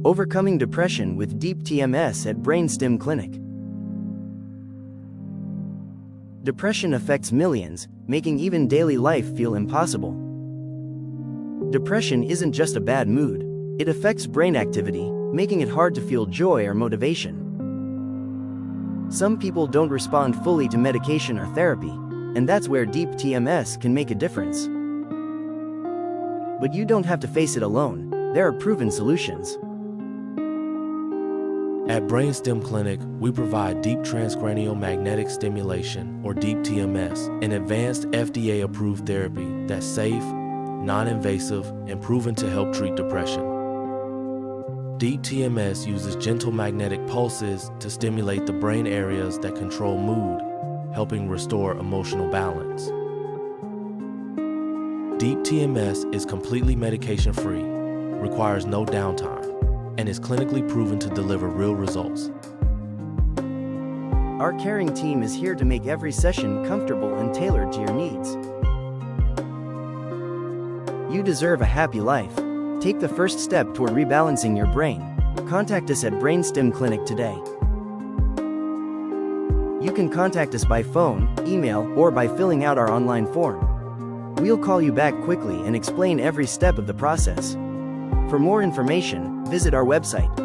Overcoming depression with Deep TMS at BrainStim Clinic. Depression affects millions, making even daily life feel impossible. Depression isn't just a bad mood, it affects brain activity, making it hard to feel joy or motivation. Some people don't respond fully to medication or therapy, and that's where Deep TMS can make a difference. But you don't have to face it alone, there are proven solutions. At BrainStim Clinic, we provide Deep Transcranial Magnetic Stimulation, or Deep TMS, an advanced FDA-approved therapy that's safe, non-invasive, and proven to help treat depression. Deep TMS uses gentle magnetic pulses to stimulate the brain areas that control mood, helping restore emotional balance. Deep TMS is completely medication-free, requires no downtime, and is clinically proven to deliver real results. Our caring team is here to make every session comfortable and tailored to your needs. You deserve a happy life. Take the first step toward rebalancing your brain. Contact us at BrainStim Clinic today. You can contact us by phone, email, or by filling out our online form. We'll call you back quickly and explain every step of the process. For more information, visit our website.